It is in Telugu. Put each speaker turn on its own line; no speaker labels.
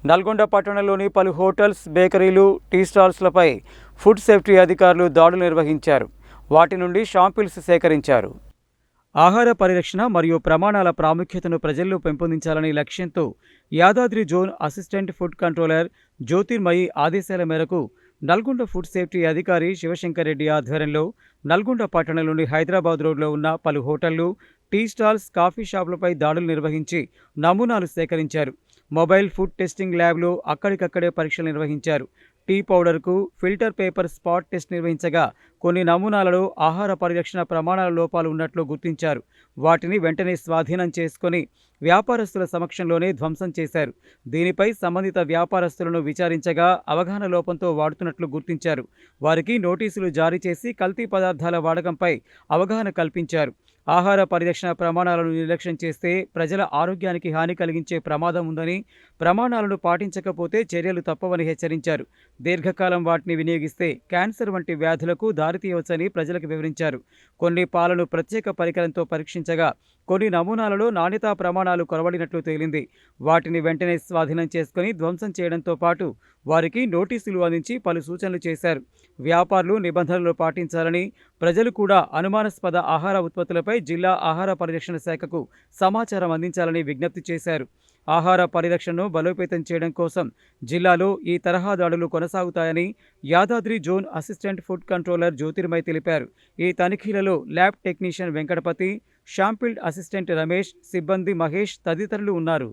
నల్గొండ పట్టణంలోని పలు హోటల్స్, బేకరీలు, టీ స్టాల్స్లపై ఫుడ్ సేఫ్టీ అధికారులు దాడులు నిర్వహించారు. వాటి నుండి శాంపిల్స్ సేకరించారు. ఆహార పరిరక్షణ మరియు ప్రమాణాల ప్రాముఖ్యతను ప్రజల్లో పెంపొందించాలనే లక్ష్యంతో Yadadri zone assistant food controller Jyothirmayi ఆదేశాల మేరకు నల్గొండ ఫుడ్ సేఫ్టీ అధికారి శివశంకర్ రెడ్డి ఆధ్వర్యంలో నల్గొండ పట్టణంలోని హైదరాబాద్ రోడ్లో ఉన్న పలు హోటళ్లు, టీ స్టాల్స్, కాఫీ షాపులపై దాడులు నిర్వహించి నమూనాలు సేకరించారు. మొబైల్ ఫుడ్ టెస్టింగ్ ల్యాబ్లో అక్కడికక్కడే పరీక్షలు నిర్వహించారు. టీ పౌడర్కు ఫిల్టర్ పేపర్ స్పాట్ టెస్ట్ నిర్వహించగా కొన్ని నమూనాలలో ఆహార పరిరక్షణ ప్రమాణాల లోపాలు ఉన్నట్లు గుర్తించారు. వాటిని వెంటనే స్వాధీనం చేసుకొని వ్యాపారస్తుల సమక్షంలోనే ధ్వంసం చేశారు. దీనిపై సంబంధిత వ్యాపారస్తులను విచారించగా అవగాహన లోపంతో వాడుతున్నట్లు గుర్తించారు. వారికి నోటీసులు జారీ చేసి కల్తీ పదార్థాల వాడకంపై అవగాహన కల్పించారు. ఆహార పరిరక్షణ ప్రమాణాలను నిర్లక్ష్యం చేస్తే ప్రజల ఆరోగ్యానికి హాని కలిగించే ప్రమాదం ఉందని, ప్రమాణాలను పాటించకపోతే చర్యలు తప్పవని హెచ్చరించారు. దీర్ఘకాలం వాటిని వినియోగిస్తే క్యాన్సర్ వంటి వ్యాధులకు దారితీయవచ్చని ప్రజలకు వివరించారు. కొన్ని పాలను ప్రత్యేక పరికరంతో పరీక్షించగా కొన్ని నమూనాలలో నాణ్యతా ప్రమాణాలు కొరవడినట్లు తేలింది. వాటిని వెంటనే స్వాధీనం చేసుకుని ధ్వంసం చేయడంతో పాటు వారికి నోటీసులు అందించి పలు సూచనలు చేశారు. వ్యాపారులు నిబంధనలు పాటించాలని, ప్రజలు కూడా అనుమానాస్పద ఆహార ఉత్పత్తులపై జిల్లా ఆహార పరిరక్షణ శాఖకు సమాచారం అందించాలని విజ్ఞప్తి చేశారు. ఆహార పరిరక్షణను బలోపేతం చేయడం కోసం జిల్లాలో ఈ తరహా దాడులు కొనసాగుతాయని Yadadri zone assistant food controller Jyotirmay తెలిపారు. ఈ తనిఖీలలో lab technician Venkatapathi, sampled assistant Ramesh, సిబ్బంది మహేష్ తదితరులు ఉన్నారు.